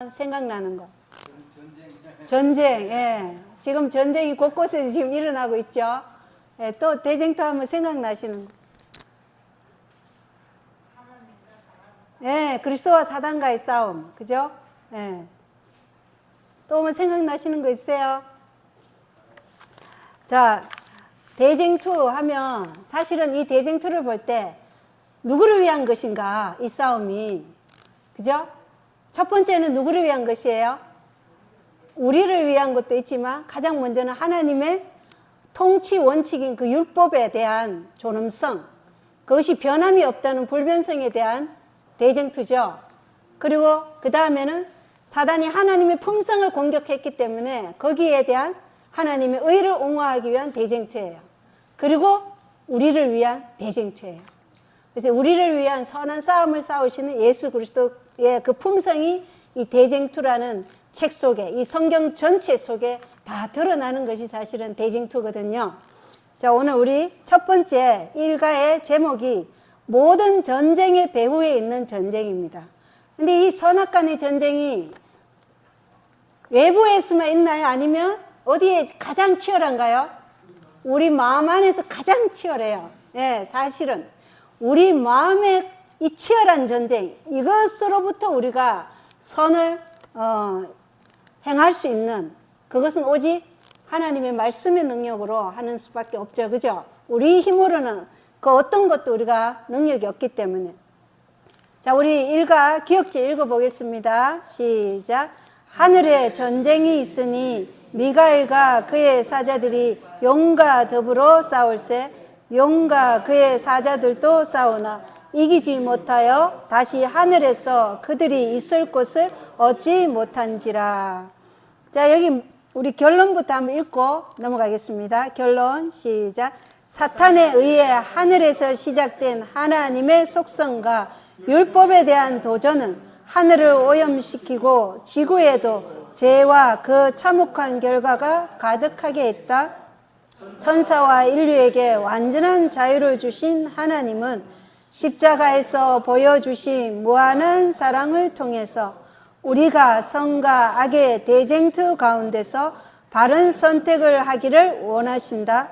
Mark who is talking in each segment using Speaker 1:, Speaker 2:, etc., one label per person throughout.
Speaker 1: 생각나는 거. 전쟁, 예. 지금 전쟁이 곳곳에 지금 일어나고 있죠. 예, 또 대쟁투 하면 생각나시는 거. 예, 그리스도와 사단과의 싸움. 그죠? 예. 또 뭐 생각나시는 거 있어요? 자, 대쟁투 하면 사실은 이 대쟁투를 볼 때 누구를 위한 것인가? 이 싸움이. 그죠? 첫 번째는 누구를 위한 것이에요? 우리를 위한 것도 있지만 가장 먼저는 하나님의 통치 원칙인 그 율법에 대한 존엄성, 그것이 변함이 없다는 불변성에 대한 대쟁투죠. 그리고 그 다음에는 사단이 하나님의 품성을 공격했기 때문에 거기에 대한 하나님의 의를 옹호하기 위한 대쟁투예요. 그리고 우리를 위한 대쟁투예요. 그래서 우리를 위한 선한 싸움을 싸우시는 예수 그리스도의 그 품성이 이 대쟁투라는 책 속에, 이 성경 전체 속에 다 드러나는 것이 사실은 대쟁투거든요. 자, 오늘 우리 첫 번째 일가의 제목이 모든 전쟁의 배후에 있는 전쟁입니다. 근데 이 선악간의 전쟁이 외부에서만 있나요? 아니면 어디에 가장 치열한가요? 우리 마음 안에서 가장 치열해요. 예, 사실은 우리 마음의 이 치열한 전쟁, 이것으로부터 우리가 선을 행할 수 있는, 그것은 오직 하나님의 말씀의 능력으로 하는 수밖에 없죠. 그죠? 우리 힘으로는 그 어떤 것도 우리가 능력이 없기 때문에. 자, 우리 일가 기억지 읽어보겠습니다. 시작. 하늘에 전쟁이 있으니 미가엘과 그의 사자들이 용과 더불어 싸울세. 용과 그의 사자들도 싸우나 이기지 못하여 다시 하늘에서 그들이 있을 곳을 얻지 못한지라. 자, 여기 우리 결론부터 한번 읽고 넘어가겠습니다. 결론 시작. 사탄에 의해 하늘에서 시작된 하나님의 속성과 율법에 대한 도전은 하늘을 오염시키고 지구에도 죄와 그 참혹한 결과가 가득하게 했다. 천사와 인류에게 완전한 자유를 주신 하나님은 십자가에서 보여주신 무한한 사랑을 통해서 우리가 선과 악의 대쟁투 가운데서 바른 선택을 하기를 원하신다.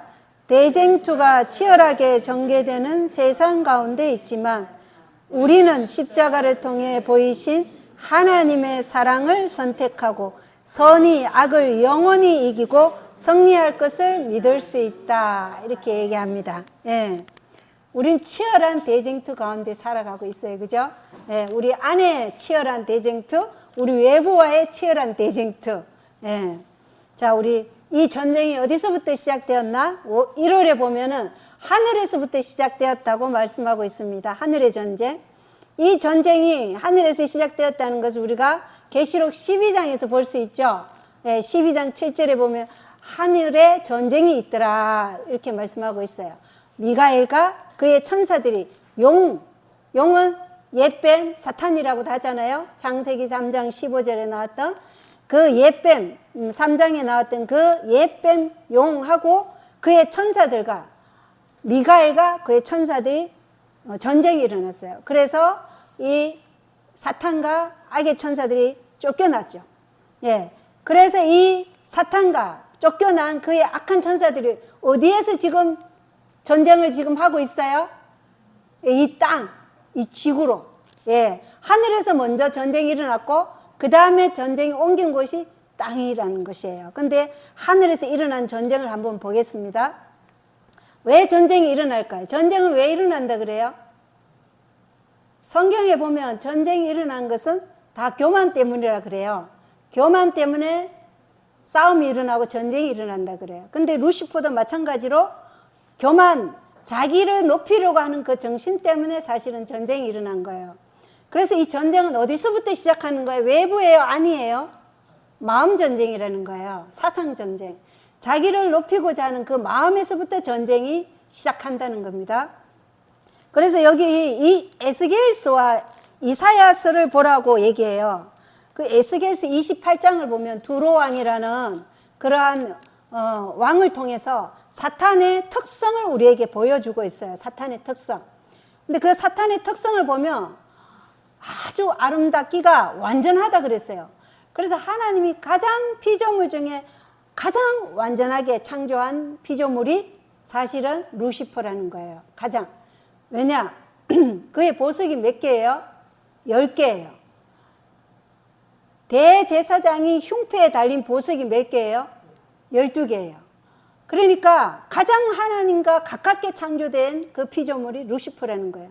Speaker 1: 대쟁투가 치열하게 전개되는 세상 가운데 있지만 우리는 십자가를 통해 보이신 하나님의 사랑을 선택하고 선이 악을 영원히 이기고 승리할 것을 믿을 수 있다. 이렇게 얘기합니다. 예. 우린 치열한 대쟁투 가운데 살아가고 있어요. 그죠? 예. 우리 안에 치열한 대쟁투, 우리 외부와의 치열한 대쟁투. 예. 자, 우리 이 전쟁이 어디서부터 시작되었나? 1월에 보면은 하늘에서부터 시작되었다고 말씀하고 있습니다. 하늘의 전쟁. 이 전쟁이 하늘에서 시작되었다는 것을 우리가 계시록 12장에서 볼 수 있죠. 예, 12장 7절에 보면 하늘에 전쟁이 있더라 이렇게 말씀하고 있어요. 미가엘과 그의 천사들이 용은 옛뱀 사탄이라고도 하잖아요. 창세기 3장 15절에 나왔던 그 옛뱀 3장에 나왔던 그 옛뱀 용하고 그의 천사들과 미가엘과 그의 천사들이 전쟁이 일어났어요. 그래서 이 사탄과 악의 천사들이 쫓겨났죠. 예. 그래서 이 사탄과 쫓겨난 그의 악한 천사들이 어디에서 지금 전쟁을 지금 하고 있어요? 이 땅, 이 지구로. 예. 하늘에서 먼저 전쟁이 일어났고 그 다음에 전쟁이 옮긴 곳이 땅이라는 것이에요. 근데 하늘에서 일어난 전쟁을 한번 보겠습니다. 왜 전쟁이 일어날까요? 전쟁은 왜 일어난다 그래요? 성경에 보면 전쟁이 일어난 것은 다 교만 때문이라 그래요. 교만 때문에 싸움이 일어나고 전쟁이 일어난다 그래요. 근데 루시퍼도 마찬가지로 교만, 자기를 높이려고 하는 그 정신 때문에 사실은 전쟁이 일어난 거예요. 그래서 이 전쟁은 어디서부터 시작하는 거예요? 외부예요? 아니에요? 마음 전쟁이라는 거예요. 사상 전쟁. 자기를 높이고자 하는 그 마음에서부터 전쟁이 시작한다는 겁니다. 그래서 여기 이 에스겔서와 이사야서를 보라고 얘기해요. 그 에스겔서 28장을 보면 두로왕이라는 그러한 왕을 통해서 사탄의 특성을 우리에게 보여주고 있어요. 사탄의 특성. 근데 그 사탄의 특성을 보면 아주 아름답기가 완전하다 그랬어요. 그래서 하나님이 가장 피조물 중에 가장 완전하게 창조한 피조물이 사실은 루시퍼라는 거예요. 가장. 왜냐? 그의 보석이 몇 개예요? 10개예요. 대제사장이 흉패에 달린 보석이 몇 개예요? 12개예요. 그러니까 가장 하나님과 가깝게 창조된 그 피조물이 루시퍼라는 거예요.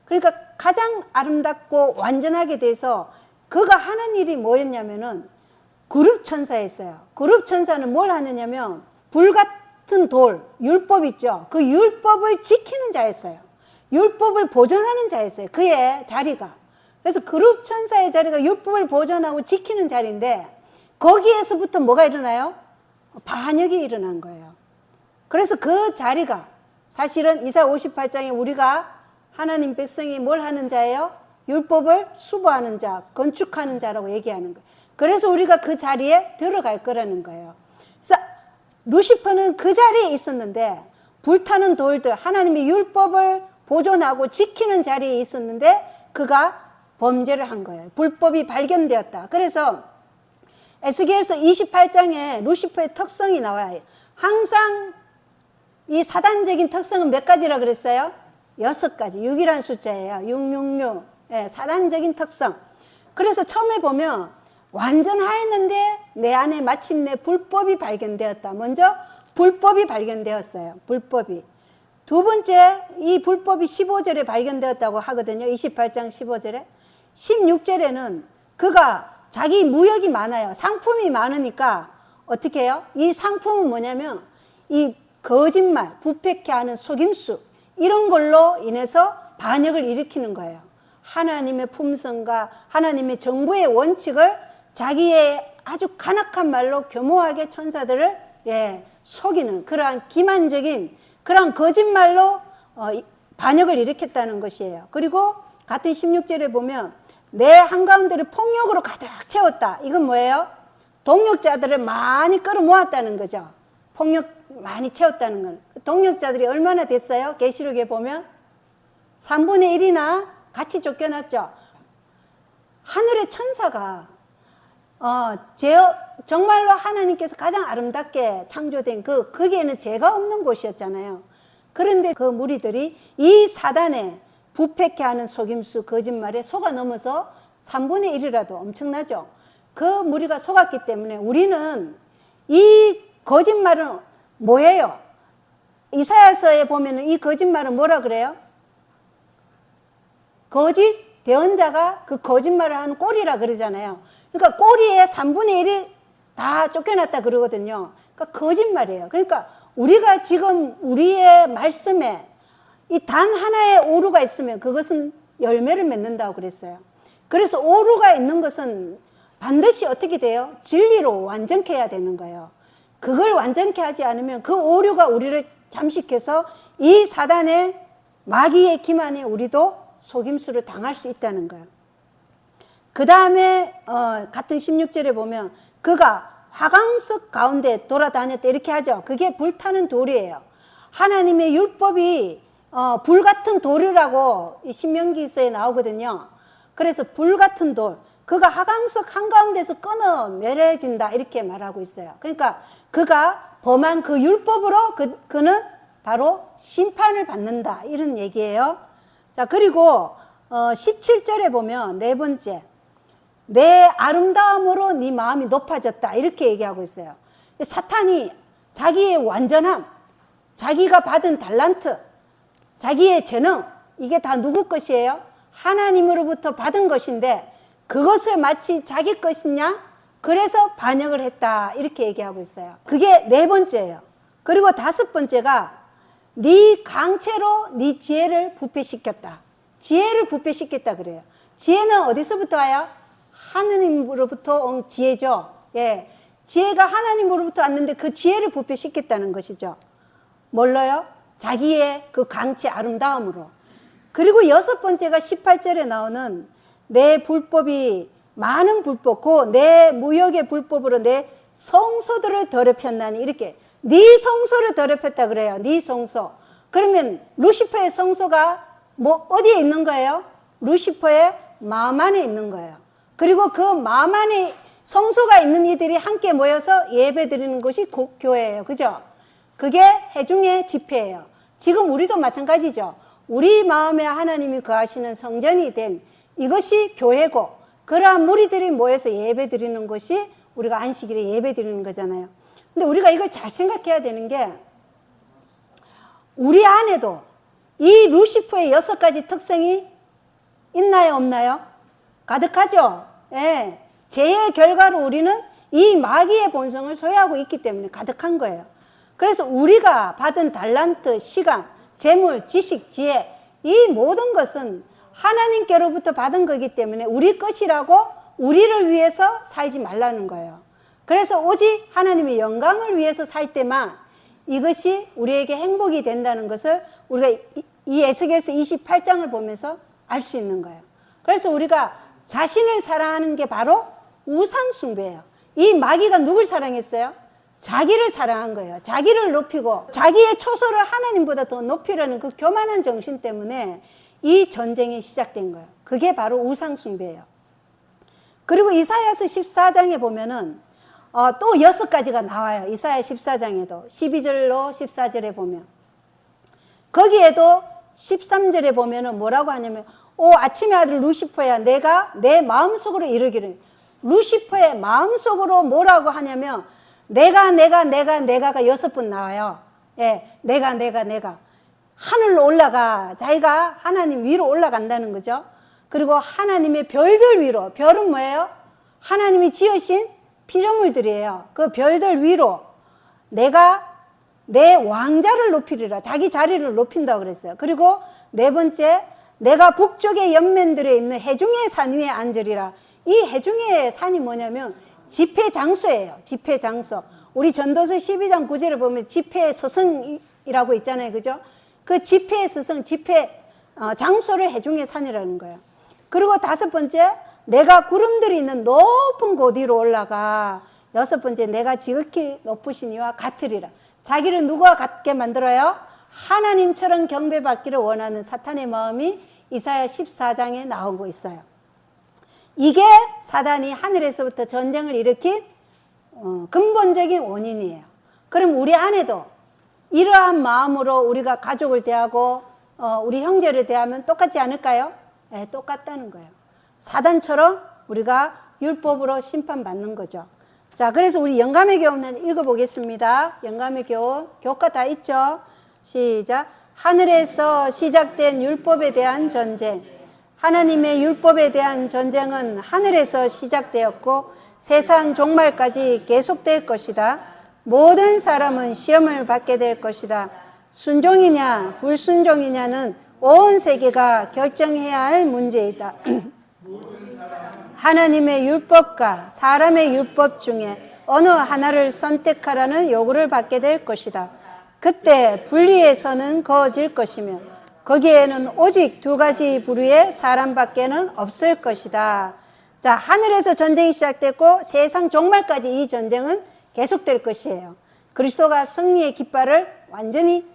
Speaker 1: 그러니까 가장 아름답고 완전하게 돼서 그가 하는 일이 뭐였냐면은 그룹 천사였어요. 그룹 천사는 뭘 하느냐면 불 같은 돌, 율법 있죠. 그 율법을 지키는 자였어요. 율법을 보존하는 자였어요. 그의 자리가. 그래서 그룹 천사의 자리가 율법을 보존하고 지키는 자리인데 거기에서부터 뭐가 일어나요? 반역이 일어난 거예요. 그래서 그 자리가 사실은 이사야 58장에 우리가 하나님 백성이 뭘 하는 자예요? 율법을 수보하는 자, 건축하는 자라고 얘기하는 거예요. 그래서 우리가 그 자리에 들어갈 거라는 거예요. 그래서 루시퍼는 그 자리에 있었는데 불타는 돌들, 하나님의 율법을 보존하고 지키는 자리에 있었는데 그가 범죄를 한 거예요. 불법이 발견되었다. 그래서 에스겔서 28장에 루시퍼의 특성이 나와요. 항상 이 사단적인 특성은 몇 가지라 그랬어요? 6가지. 6이라는 숫자예요. 666. 예, 사단적인 특성. 그래서 처음에 보면 완전하였는데 내 안에 마침내 불법이 발견되었다. 먼저 불법이 발견되었어요. 불법이. 두 번째, 이 불법이 15절에 발견되었다고 하거든요. 28장 15절에. 16절에는 그가 자기 무역이 많아요. 상품이 많으니까 어떻게 해요? 이 상품은 뭐냐면 이 거짓말, 부패케 하는 속임수 이런 걸로 인해서 반역을 일으키는 거예요. 하나님의 품성과 하나님의 정부의 원칙을 자기의 아주 간악한 말로 교모하게 천사들을 속이는 그러한 기만적인 그러한 거짓말로 반역을 일으켰다는 것이에요. 그리고 같은 16절에 보면 내 한가운데를 폭력으로 가득 채웠다. 이건 뭐예요? 동역자들을 많이 끌어모았다는 거죠. 폭력 많이 채웠다는 건. 동역자들이 얼마나 됐어요? 계시록에 보면 3분의 1이나 같이 쫓겨났죠. 하늘의 천사가 정말로 하나님께서 가장 아름답게 창조된 거기에는 죄가 없는 곳이었잖아요. 그런데 그 무리들이 이 사단에 부패케 하는 속임수, 거짓말에 속아 넘어서 3분의 1이라도 엄청나죠. 그 무리가 속았기 때문에 우리는 이 거짓말은 뭐예요? 이사야서에 보면 이 거짓말은 뭐라 그래요? 거짓 대언자가 그 거짓말을 하는 꼴이라 그러잖아요. 그러니까 꼬리에 3분의 1이 다 쫓겨났다 그러거든요. 그러니까 거짓말이에요. 그러니까 우리가 지금 우리의 말씀에 이 단 하나의 오류가 있으면 그것은 열매를 맺는다고 그랬어요. 그래서 오류가 있는 것은 반드시 어떻게 돼요? 진리로 완전케 해야 되는 거예요. 그걸 완전케 하지 않으면 그 오류가 우리를 잠식해서 이 사단의 마귀의 기만에 우리도 속임수를 당할 수 있다는 거예요. 그 다음에 같은 16절에 보면 그가 화강석 가운데 돌아다녔다 이렇게 하죠. 그게 불타는 돌이에요. 하나님의 율법이 불 같은 돌이라고 신명기서에 나오거든요. 그래서 불 같은 돌, 그가 화강석 한가운데서 끊어 내려진다 이렇게 말하고 있어요. 그러니까 그가 범한 그 율법으로 그는 바로 심판을 받는다 이런 얘기예요. 자, 그리고 17절에 보면 네 번째, 내 아름다움으로 네 마음이 높아졌다 이렇게 얘기하고 있어요. 사탄이 자기의 완전함, 자기가 받은 달란트, 자기의 재능, 이게 다 누구 것이에요? 하나님으로부터 받은 것인데 그것을 마치 자기 것이냐? 그래서 반역을 했다 이렇게 얘기하고 있어요. 그게 네 번째예요. 그리고 다섯 번째가 네 강체로 네 지혜를 부패시켰다. 지혜를 부패시켰다 그래요. 지혜는 어디서부터 와요? 하나님으로부터 온 지혜죠. 예, 지혜가 하나님으로부터 왔는데 그 지혜를 부패시켰다는 것이죠. 뭘로요? 자기의 그 강치 아름다움으로. 그리고 여섯 번째가 18절에 나오는 내 불법이 많은 불법, 내 무역의 불법으로 내 성소들을 더럽혔나니 이렇게 네 성소를 더럽혔다 그래요. 네 성소. 그러면 루시퍼의 성소가 뭐 어디에 있는 거예요? 루시퍼의 마음 안에 있는 거예요. 그리고 그 마음 안에 성소가 있는 이들이 함께 모여서 예배 드리는 것이 교회예요. 그죠? 그게 회중의 집회예요. 지금 우리도 마찬가지죠. 우리 마음에 하나님이 거하시는 성전이 된 이것이 교회고, 그러한 무리들이 모여서 예배 드리는 것이 우리가 안식일에 예배 드리는 거잖아요. 근데 우리가 이걸 잘 생각해야 되는 게, 우리 안에도 이 루시퍼의 6가지 특성이 있나요, 없나요? 가득하죠? 예. 죄의 결과로 우리는 이 마귀의 본성을 소유하고 있기 때문에 가득한 거예요. 그래서 우리가 받은 달란트, 시간, 재물, 지식, 지혜, 이 모든 것은 하나님께로부터 받은 거기 때문에 우리 것이라고 우리를 위해서 살지 말라는 거예요. 그래서 오직 하나님의 영광을 위해서 살 때만 이것이 우리에게 행복이 된다는 것을 우리가 이 에스겔서 28장을 보면서 알 수 있는 거예요. 그래서 우리가 자신을 사랑하는 게 바로 우상 숭배예요. 이 마귀가 누굴 사랑했어요? 자기를 사랑한 거예요. 자기를 높이고 자기의 초소를 하나님보다 더 높이려는 그 교만한 정신 때문에 이 전쟁이 시작된 거예요. 그게 바로 우상 숭배예요. 그리고 이사야서 14장에 보면은 또 6가지가 나와요. 이사야 14장에도 12절로 14절에 보면, 거기에도 13절에 보면은 뭐라고 하냐면, 오 아침의 아들 루시퍼야, 내가 내 마음속으로 이르기를. 루시퍼의 마음속으로 뭐라고 하냐면 내가가 6번 나와요. 예, 내가 하늘로 올라가, 자기가 하나님 위로 올라간다는 거죠. 그리고 하나님의 별들 위로, 별은 뭐예요? 하나님이 지으신 피조물들이에요. 그 별들 위로 내가 내 왕자를 높이리라, 자기 자리를 높인다고 그랬어요. 그리고 4번째, 내가 북쪽의 옆면들에 있는 해중의 산 위에 앉으리라. 이 해중의 산이 뭐냐면 집회 장소예요. 집회 장소. 우리 전도서 12장 9절에 보면 집회의 서성이라고 있잖아요. 그죠? 그 집회의 서성, 집회 장소를 해중의 산이라는 거예요. 그리고 5번째, 내가 구름들이 있는 높은 곳 위로 올라가. 6번째, 내가 지극히 높으신 이와 같으리라. 자기를 누구와 같게 만들어요? 하나님처럼 경배받기를 원하는 사탄의 마음이 이사야 14장에 나오고 있어요. 이게 사단이 하늘에서부터 전쟁을 일으킨 근본적인 원인이에요. 그럼 우리 안에도 이러한 마음으로 우리가 가족을 대하고 우리 형제를 대하면 똑같지 않을까요? 네, 똑같다는 거예요. 사단처럼 우리가 율법으로 심판받는 거죠. 자, 그래서 우리 영감의 교훈을 읽어보겠습니다. 영감의 교훈, 교과 다 있죠? 시작. 하늘에서 시작된 율법에 대한 전쟁. 하나님의 율법에 대한 전쟁은 하늘에서 시작되었고 세상 종말까지 계속될 것이다. 모든 사람은 시험을 받게 될 것이다. 순종이냐 불순종이냐는 온 세계가 결정해야 할 문제이다. 하나님의 율법과 사람의 율법 중에 어느 하나를 선택하라는 요구를 받게 될 것이다. 그때 분리의 선은 그어질 것이며 거기에는 오직 2가지 부류의 사람밖에는 없을 것이다. 자, 하늘에서 전쟁이 시작됐고 세상 종말까지 이 전쟁은 계속될 것이에요. 그리스도가 승리의 깃발을 완전히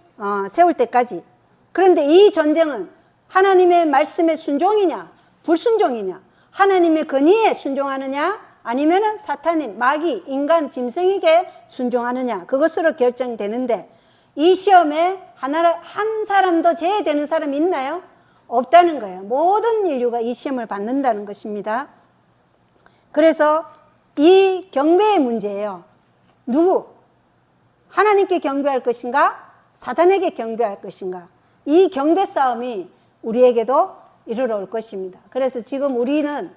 Speaker 1: 세울 때까지. 그런데 이 전쟁은 하나님의 말씀에 순종이냐 불순종이냐, 하나님의 권위에 순종하느냐 아니면은 사탄의 마귀 인간 짐승에게 순종하느냐, 그것으로 결정되는데 이 시험에 한 사람도 제외되는 사람이 있나요? 없다는 거예요. 모든 인류가 이 시험을 받는다는 것입니다. 그래서 이 경배의 문제예요. 누구? 하나님께 경배할 것인가? 사탄에게 경배할 것인가? 이 경배 싸움이 우리에게도 이르러 올 것입니다. 그래서 지금 우리는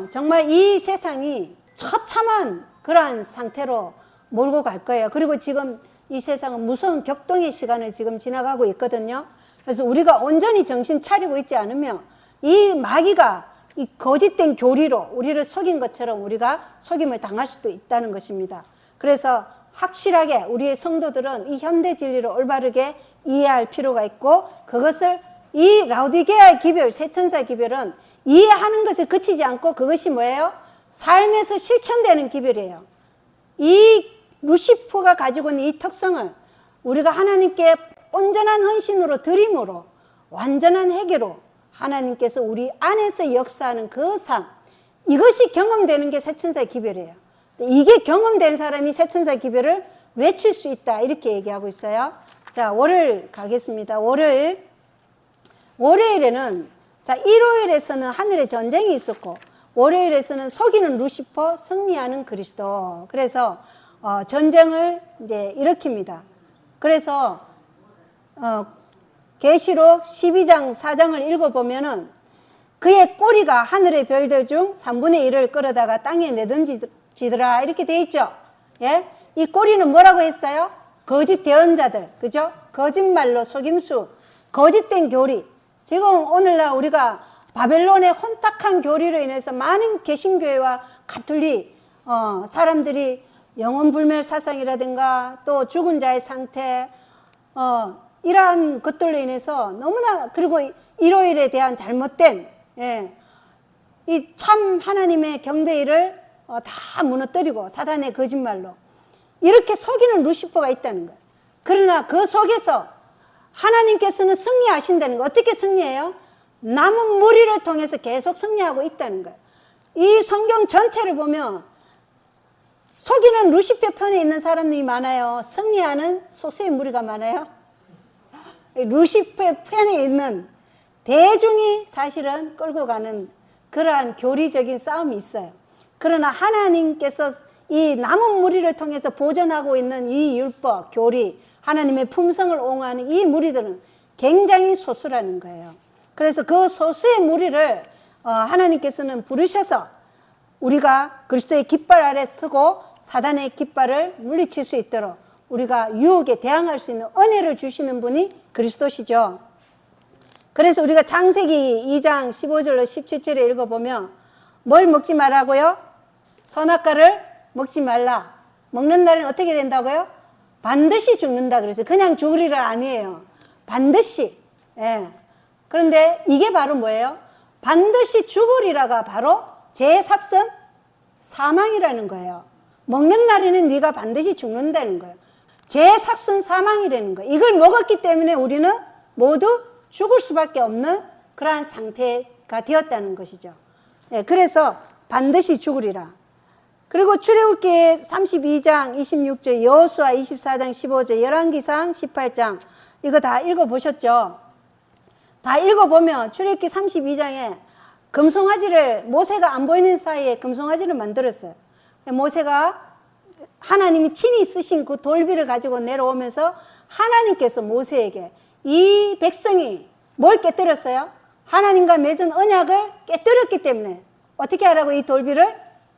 Speaker 1: 정말 이 세상이 처참한 그러한 상태로 몰고 갈 거예요. 그리고 지금 이 세상은 무서운 격동의 시간을 지금 지나가고 있거든요. 그래서 우리가 온전히 정신 차리고 있지 않으면 이 마귀가 이 거짓된 교리로 우리를 속인 것처럼 우리가 속임을 당할 수도 있다는 것입니다. 그래서 확실하게 우리의 성도들은 이 현대 진리를 올바르게 이해할 필요가 있고, 그것을 이 라우디게아의 기별, 세천사 기별은 이해하는 것에 그치지 않고 그것이 뭐예요? 삶에서 실천되는 기별이에요. 이 루시퍼가 가지고 있는 이 특성을 우리가 하나님께 온전한 헌신으로 드림으로 완전한 회개로 하나님께서 우리 안에서 역사하는 그 삶, 이것이 경험되는 게 새천사의 기별이에요. 이게 경험된 사람이 새천사의 기별을 외칠 수 있다. 이렇게 얘기하고 있어요. 자, 월요일 가겠습니다. 월요일에는, 자, 일요일에서는 하늘에 전쟁이 있었고, 월요일에서는 속이는 루시퍼, 승리하는 그리스도. 그래서 전쟁을 이제 일으킵니다. 그래서 계시록 12장 4장을 읽어보면은 그의 꼬리가 하늘의 별들 중 3분의 1을 끌어다가 땅에 내던지더라. 이렇게 돼 있죠. 예? 이 꼬리는 뭐라고 했어요? 거짓 대언자들, 그죠? 거짓말로 속임수, 거짓된 교리. 지금 오늘날 우리가 바벨론의 혼탁한 교리로 인해서 많은 개신교회와 가톨릭 사람들이 영혼불멸 사상이라든가 또 죽은 자의 상태 이러한 것들로 인해서 너무나, 그리고 일요일에 대한 잘못된 이 참 하나님의 경배를 다 무너뜨리고 사단의 거짓말로 이렇게 속이는 루시퍼가 있다는 거예요. 그러나 그 속에서 하나님께서는 승리하신다는 거예요. 어떻게 승리해요? 남은 무리를 통해서 계속 승리하고 있다는 거예요. 이 성경 전체를 보면 속이는 루시퍼 편에 있는 사람들이 많아요. 승리하는 소수의 무리가 많아요. 루시퍼 편에 있는 대중이 사실은 끌고 가는 그러한 교리적인 싸움이 있어요. 그러나 하나님께서 이 남은 무리를 통해서 보존하고 있는 이 율법, 교리, 하나님의 품성을 옹호하는 이 무리들은 굉장히 소수라는 거예요. 그래서 그 소수의 무리를 하나님께서는 부르셔서 우리가 그리스도의 깃발 아래 서고 사단의 깃발을 물리칠 수 있도록 우리가 유혹에 대항할 수 있는 은혜를 주시는 분이 그리스도시죠. 그래서 우리가 창세기 2장 15절로 17절에 읽어보면 뭘 먹지 말라고요? 선악과를 먹지 말라. 먹는 날은 어떻게 된다고요? 반드시 죽는다 그랬어요. 그냥 죽으리라 아니에요. 반드시. 예. 그런데 이게 바로 뭐예요? 반드시 죽으리라가 바로 제삭선 사망이라는 거예요. 먹는 날에는 네가 반드시 죽는다는 거예요. 제삭선 사망이라는 거예요. 이걸 먹었기 때문에 우리는 모두 죽을 수밖에 없는 그러한 상태가 되었다는 것이죠. 네, 그래서 반드시 죽으리라. 그리고 출애굽기 32장 26절, 여호수아 24장 15절, 열왕기상 18장 이거 다 읽어보셨죠? 다 읽어보면 출애굽기 32장에 금송아지를 모세가 안 보이는 사이에 금송아지를 만들었어요. 모세가 하나님이 친히 쓰신 그 돌비를 가지고 내려오면서 하나님께서 모세에게 이 백성이 뭘 깨뜨렸어요? 하나님과 맺은 언약을 깨뜨렸기 때문에 어떻게 하라고 이 돌비를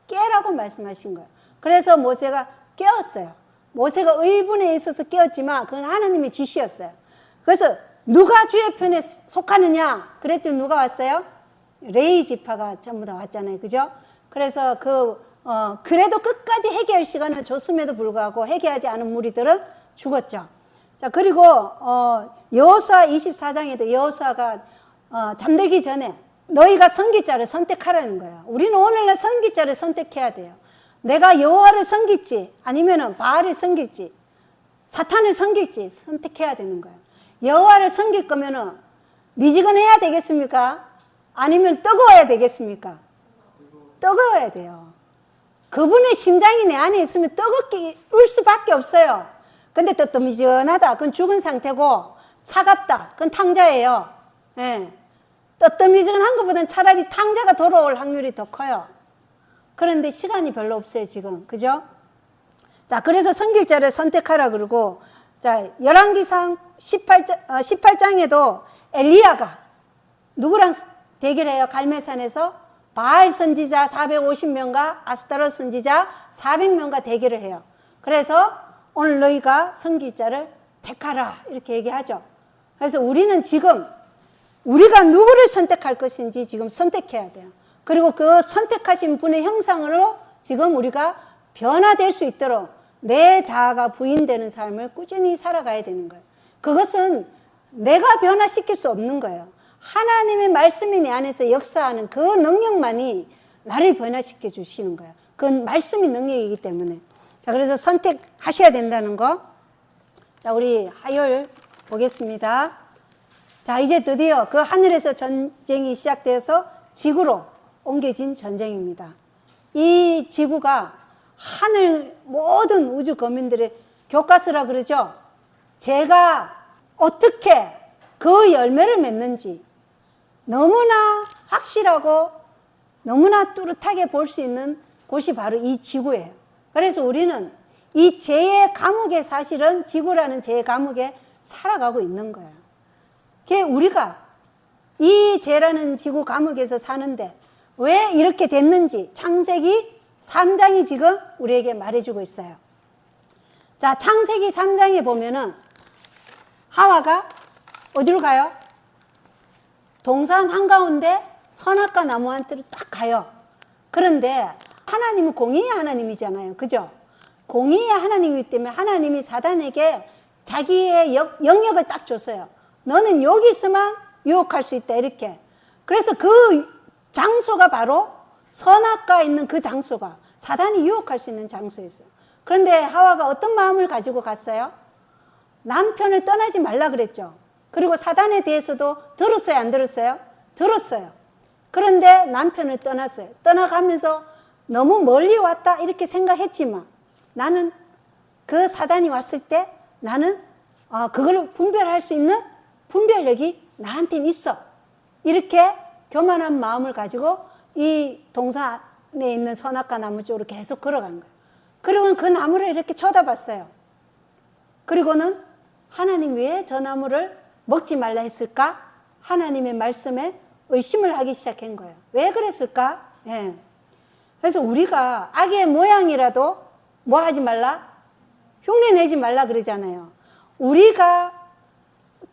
Speaker 1: 깨라고 말씀하신 거예요. 그래서 모세가 깨었어요. 모세가 의분에 있어서 깨었지만 그건 하나님의 지시였어요. 그래서 누가 주의 편에 속하느냐? 그랬더니 누가 왔어요? 레위 지파가 전부 다 왔잖아요. 그죠? 그래서 그래도 끝까지 회개할 시간을 줬음에도 불구하고 회개하지 않은 무리들은 죽었죠. 자, 그리고 여호수아 24장에도 여호수아가 잠들기 전에 너희가 선기자를 선택하라는 거예요. 우리는 오늘날 선기자를 선택해야 돼요. 내가 여호와를 섬길지 아니면은 바알을 섬길지 사탄을 섬길지 선택해야 되는 거예요. 여호와를 섬길 거면은 미지근해야 되겠습니까? 아니면 뜨거워야 되겠습니까? 뜨거워야 돼요. 그분의 심장이 내 안에 있으면 뜨겁게 울 수밖에 없어요. 근데 뜨뜻미지근하다, 그건 죽은 상태고, 차갑다, 그건 탕자예요. 예. 뜨뜻미지근한 것보다는 차라리 탕자가 돌아올 확률이 더 커요. 그런데 시간이 별로 없어요, 지금. 그죠? 자, 그래서 선길자를 선택하라 그러고, 자, 열왕기상 18장에도 엘리야가 누구랑 대결해요? 갈멜산에서 바알 선지자 450명과 아스타롯 선지자 400명과 대결을 해요. 그래서 오늘 너희가 선길자를 택하라 이렇게 얘기하죠. 그래서 우리는 지금 우리가 누구를 선택할 것인지 지금 선택해야 돼요. 그리고 그 선택하신 분의 형상으로 지금 우리가 변화될 수 있도록 내 자아가 부인되는 삶을 꾸준히 살아가야 되는 거예요. 그것은 내가 변화시킬 수 없는 거예요. 하나님의 말씀이 내 안에서 역사하는 그 능력만이 나를 변화시켜 주시는 거예요. 그건 말씀이 능력이기 때문에. 자, 그래서 선택하셔야 된다는 거. 자, 우리 화요일 보겠습니다. 자, 이제 드디어 그 하늘에서 전쟁이 시작되어서 지구로 옮겨진 전쟁입니다. 이 지구가 하늘 모든 우주 거민들의 교과서라 그러죠. 제가 어떻게 그 열매를 맺는지 너무나 확실하고 너무나 뚜렷하게 볼 수 있는 곳이 바로 이 지구예요. 그래서 우리는 이 죄의 감옥에, 사실은 지구라는 죄의 감옥에 살아가고 있는 거예요. 그게 우리가 이 죄라는 지구 감옥에서 사는데 왜 이렇게 됐는지 창세기 3장이 지금 우리에게 말해주고 있어요. 자, 창세기 3장에 보면은 하와가 어디로 가요? 동산 한가운데 선악과 나무한테로 딱 가요. 그런데 하나님은 공의의 하나님이잖아요. 그죠? 공의의 하나님이기 때문에 하나님이 사단에게 자기의 영역을 딱 줬어요. 너는 여기서만 유혹할 수 있다, 이렇게. 그래서 그 장소가 바로 선악과 있는 그 장소가 사단이 유혹할 수 있는 장소였어요. 그런데 하와가 어떤 마음을 가지고 갔어요? 남편을 떠나지 말라 그랬죠. 그리고 사단에 대해서도 들었어요, 안 들었어요? 들었어요. 그런데 남편을 떠났어요. 떠나가면서 너무 멀리 왔다 이렇게 생각했지만 나는 그 사단이 왔을 때 나는 그걸 분별할 수 있는 분별력이 나한테는 있어. 이렇게 교만한 마음을 가지고 이 동산에 있는 선악과 나무 쪽으로 계속 걸어간 거예요. 그리고는 그 나무를 이렇게 쳐다봤어요. 그리고는 하나님 왜 저 나무를 먹지 말라 했을까? 하나님의 말씀에 의심을 하기 시작한 거예요. 왜 그랬을까? 예. 그래서 우리가 악의 모양이라도 뭐 하지 말라? 흉내 내지 말라 그러잖아요. 우리가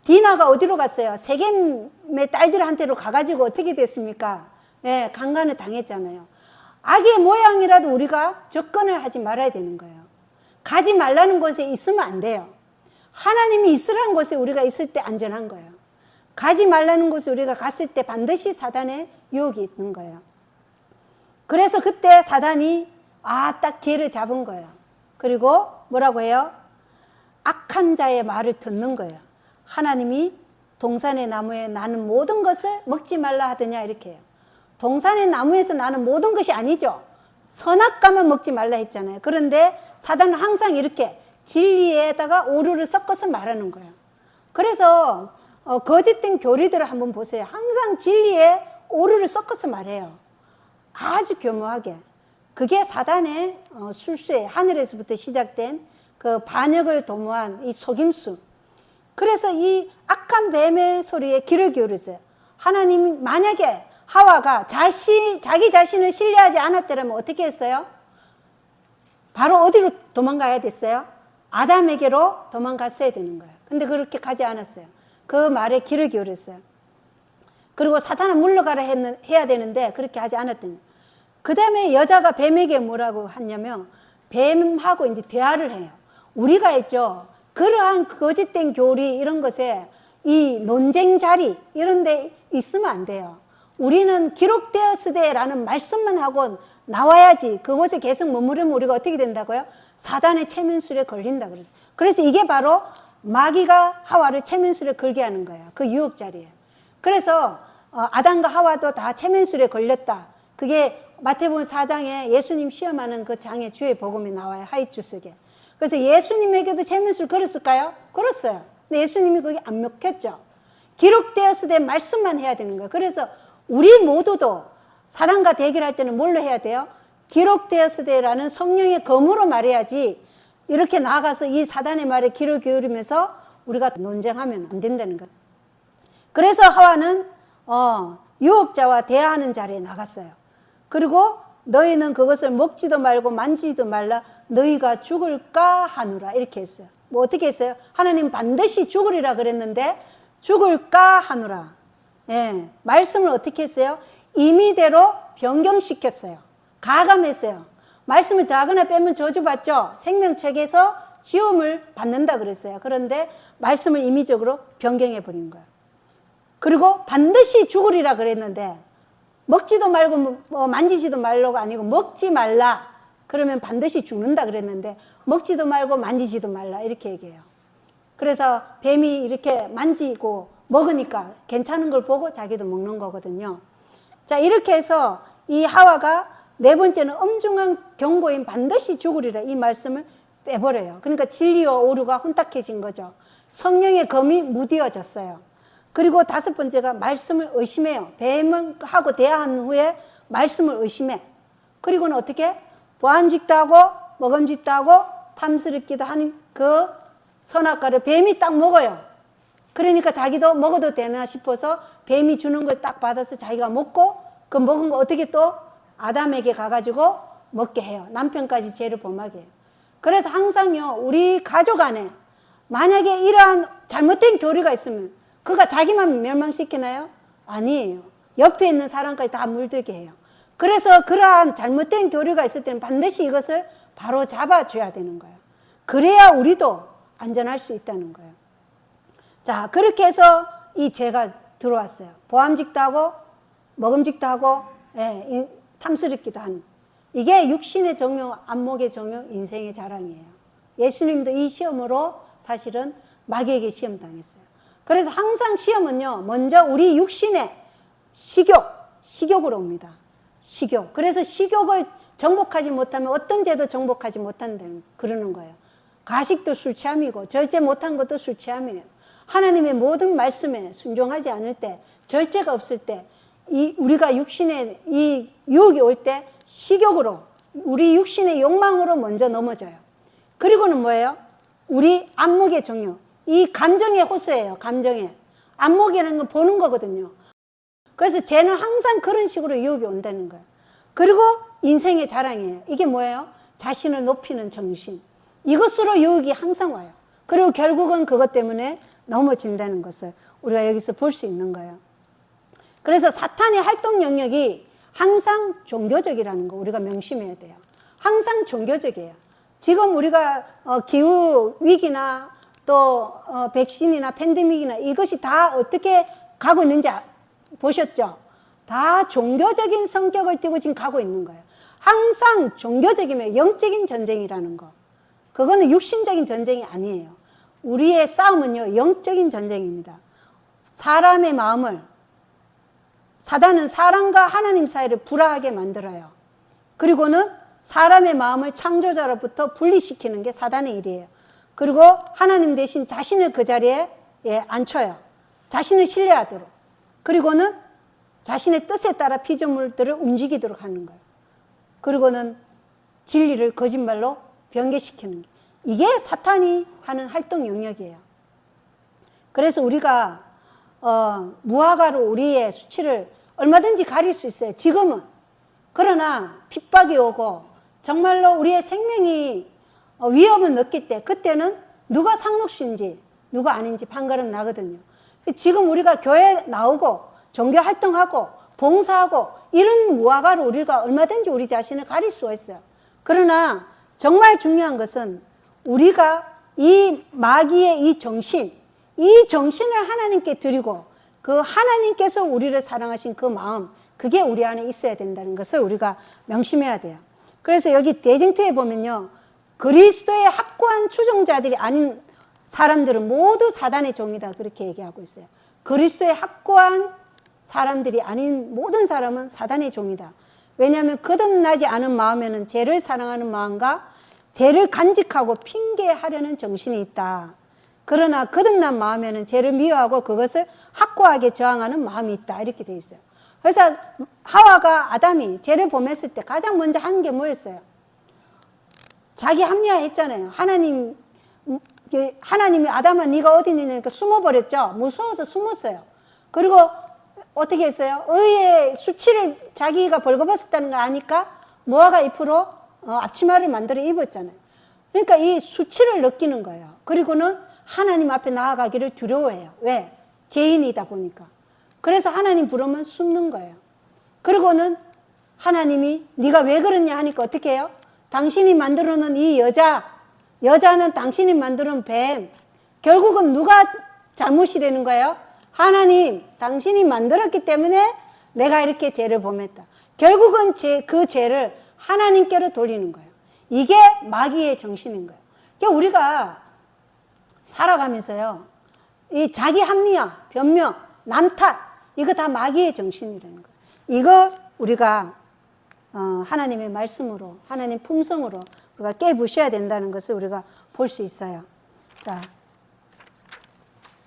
Speaker 1: 디나가 어디로 갔어요? 세겜의 딸들한테로 가가지고 어떻게 됐습니까? 예, 강간을 당했잖아요. 악의 모양이라도 우리가 접근을 하지 말아야 되는 거예요. 가지 말라는 곳에 있으면 안 돼요. 하나님이 있으라는 곳에 우리가 있을 때 안전한 거예요. 가지 말라는 곳에 우리가 갔을 때 반드시 사단의 유혹이 있는 거예요. 그래서 그때 사단이 딱 기회를 잡은 거예요. 그리고 뭐라고 해요? 악한 자의 말을 듣는 거예요. 하나님이 동산의 나무에 나는 모든 것을 먹지 말라 하더냐 이렇게 해요. 동산의 나무에서 나는 모든 것이 아니죠. 선악과만 먹지 말라 했잖아요. 그런데 사단은 항상 이렇게 진리에다가 오류를 섞어서 말하는 거예요. 그래서 거짓된 교리들을 한번 보세요. 항상 진리에 오류를 섞어서 말해요. 아주 교묘하게. 그게 사단의 술수에 하늘에서부터 시작된 그 반역을 도모한 이 속임수. 그래서 이 악한 뱀의 소리에 귀를 기울였어요. 하나님이 만약에 하와가 자기 자신을 신뢰하지 않았더라면 어떻게 했어요? 바로 어디로 도망가야 됐어요? 아담에게로 도망갔어야 되는 거예요. 근데 그렇게 가지 않았어요. 그 말에 귀를 기울였어요. 그리고 사탄은 물러가라 해야 되는데 그렇게 하지 않았더니. 그 다음에 여자가 뱀에게 뭐라고 하냐면 뱀하고 이제 대화를 해요. 우리가 했죠. 그러한 거짓된 교리 이런 것에 이 논쟁 자리 이런 데 있으면 안 돼요. 우리는 기록되었으되라는 말씀만 하고 나와야지. 그곳에 계속 머무르면 우리가 어떻게 된다고요? 사단의 체면술에 걸린다 그랬어요. 그래서 이게 바로 마귀가 하와를 체면술에 걸게 하는 거예요. 그 유혹 자리에. 그래서 아담과 하와도 다 체면술에 걸렸다. 그게 마태복음 4장에 예수님 시험하는 그 장의 주의 복음이 나와요. 하이주 속에. 그래서 예수님에게도 체면술 걸었을까요? 걸었어요. 근데 예수님이 거기 안 먹혔죠. 기록되었으되 말씀만 해야 되는 거예요. 그래서 우리 모두도 사단과 대결할 때는 뭘로 해야 돼요? 기록되었으되라는 성령의 검으로 말해야지 이렇게 나아가서 이 사단의 말에 귀를 기울이면서 우리가 논쟁하면 안 된다는 거예요. 그래서 하와는 유혹자와 대화하는 자리에 나갔어요. 그리고 너희는 그것을 먹지도 말고 만지지도 말라 너희가 죽을까 하노라 이렇게 했어요. 뭐 어떻게 했어요? 하나님 반드시 죽으리라 그랬는데 죽을까 하노라. 예, 말씀을 어떻게 했어요? 임의대로 변경시켰어요. 가감했어요. 말씀을 더하거나 빼면 저주받죠. 생명책에서 지움을 받는다 그랬어요. 그런데 말씀을 임의적으로 변경해버린 거예요. 그리고 반드시 죽으리라 그랬는데 먹지도 말고 만지지도 말라가 아니고 먹지 말라. 그러면 반드시 죽는다 그랬는데 먹지도 말고 만지지도 말라 이렇게 얘기해요. 그래서 뱀이 이렇게 만지고 먹으니까 괜찮은 걸 보고 자기도 먹는 거거든요. 자, 이렇게 해서 이 하와가 네 번째는 엄중한 경고인 반드시 죽으리라 이 말씀을 빼버려요. 그러니까 진리와 오류가 혼탁해진 거죠. 성령의 검이 무디어졌어요. 그리고 다섯 번째가 말씀을 의심해요. 뱀하고 대화한 후에 말씀을 의심해. 그리고는 어떻게? 보암직도 하고 먹음직도 하고 탐스럽기도 하는 그 선악과를 뱀이 딱 먹어요. 그러니까 자기도 먹어도 되나 싶어서 뱀이 주는 걸 딱 받아서 자기가 먹고 그 먹은 거 어떻게 또 아담에게 가가지고 먹게 해요. 남편까지 죄를 범하게 해요. 그래서 항상요, 우리 가족 안에 만약에 이러한 잘못된 교류가 있으면 그가 자기만 멸망시키나요? 아니에요. 옆에 있는 사람까지 다 물들게 해요. 그래서 그러한 잘못된 교류가 있을 때는 반드시 이것을 바로 잡아줘야 되는 거예요. 그래야 우리도 안전할 수 있다는 거예요. 자, 그렇게 해서 이 죄가 들어왔어요. 보암직도 하고 먹음직도 하고 탐스럽기도 하는. 이게 육신의 정욕, 안목의 정욕, 인생의 자랑이에요. 예수님도 이 시험으로 사실은 마귀에게 시험 당했어요. 그래서 항상 시험은요, 먼저 우리 육신의 식욕으로 옵니다. 식욕. 그래서 식욕을 정복하지 못하면 어떤 죄도 정복하지 못한다는 그러는 거예요. 가식도 술 취함이고 절제 못한 것도 술 취함이에요. 하나님의 모든 말씀에 순종하지 않을 때, 절제가 없을 때, 우리가 육신에 이 유혹이 올 때 식욕으로, 우리 육신의 욕망으로 먼저 넘어져요. 그리고는 뭐예요? 우리 안목의 정욕. 이 감정의 호소예요. 감정의. 안목이라는 건 보는 거거든요. 그래서 쟤는 항상 그런 식으로 유혹이 온다는 거예요. 그리고 인생의 자랑이에요. 이게 뭐예요? 자신을 높이는 정신. 이것으로 유혹이 항상 와요. 그리고 결국은 그것 때문에 넘어진다는 것을 우리가 여기서 볼 수 있는 거예요. 그래서 사탄의 활동 영역이 항상 종교적이라는 거 우리가 명심해야 돼요. 항상 종교적이에요. 지금 우리가 기후 위기나 또 백신이나 팬데믹이나 이것이 다 어떻게 가고 있는지 보셨죠? 다 종교적인 성격을 띠고 지금 가고 있는 거예요. 항상 종교적이면 영적인 전쟁이라는 거. 그거는 육신적인 전쟁이 아니에요. 우리의 싸움은요, 영적인 전쟁입니다. 사람의 마음을, 사단은 사람과 하나님 사이를 불화하게 만들어요. 그리고는 사람의 마음을 창조자로부터 분리시키는 게 사단의 일이에요. 그리고 하나님 대신 자신을 그 자리에 앉혀요. 자신을 신뢰하도록. 그리고는 자신의 뜻에 따라 피조물들을 움직이도록 하는 거예요. 그리고는 진리를 거짓말로 변개시키는 게. 이게 사탄이 하는 활동 영역이에요. 그래서 우리가 무화과로 우리의 수치를 얼마든지 가릴 수 있어요. 지금은. 그러나 핍박이 오고 정말로 우리의 생명이 위협을 느낄 때 그때는 누가 상록수인지 누가 아닌지 판가름 나거든요. 지금 우리가 교회 나오고 종교 활동하고 봉사하고 이런 무화과로 우리가 얼마든지 우리 자신을 가릴 수가 있어요. 그러나 정말 중요한 것은 우리가 이 마귀의 이 정신을 하나님께 드리고 그 하나님께서 우리를 사랑하신 그 마음, 그게 우리 안에 있어야 된다는 것을 우리가 명심해야 돼요. 그래서 여기 대쟁투에 보면요, 그리스도의 확고한 추종자들이 아닌 사람들은 모두 사단의 종이다, 그렇게 얘기하고 있어요. 그리스도의 확고한 사람들이 아닌 모든 사람은 사단의 종이다. 왜냐하면 거듭나지 않은 마음에는 죄를 사랑하는 마음과 죄를 간직하고 핑계하려는 정신이 있다. 그러나 거듭난 마음에는 죄를 미워하고 그것을 확고하게 저항하는 마음이 있다. 이렇게 돼 있어요. 그래서 하와가 아담이 죄를 범했을 때 가장 먼저 한 게 뭐였어요? 자기 합리화했잖아요. 하나님이 아담아 네가 어디 있느냐 니까 숨어버렸죠. 무서워서 숨었어요. 그리고 어떻게 했어요? 의의 수치를 자기가 벌거벗었다는 거 아니까 무화과 잎으로 앞치마를 만들어 입었잖아요. 그러니까 이 수치를 느끼는 거예요. 그리고는 하나님 앞에 나아가기를 두려워해요. 왜? 죄인이다 보니까. 그래서 하나님 부르면 숨는 거예요. 그리고는 하나님이 네가 왜 그러냐 하니까 어떻게 해요? 당신이 만들어 놓은 이 여자는 당신이 만들어 놓은 뱀. 결국은 누가 잘못이라는 거예요? 하나님, 당신이 만들었기 때문에 내가 이렇게 죄를 범했다. 결국은 그 죄를 하나님께로 돌리는 거예요. 이게 마귀의 정신인 거예요. 그러니까 우리가 살아가면서요, 이 자기 합리화, 변명, 남 탓, 이거 다 마귀의 정신이라는 거예요. 이거 우리가 하나님의 말씀으로, 하나님 품성으로 우리가 깨부셔야 된다는 것을 우리가 볼 수 있어요. 자,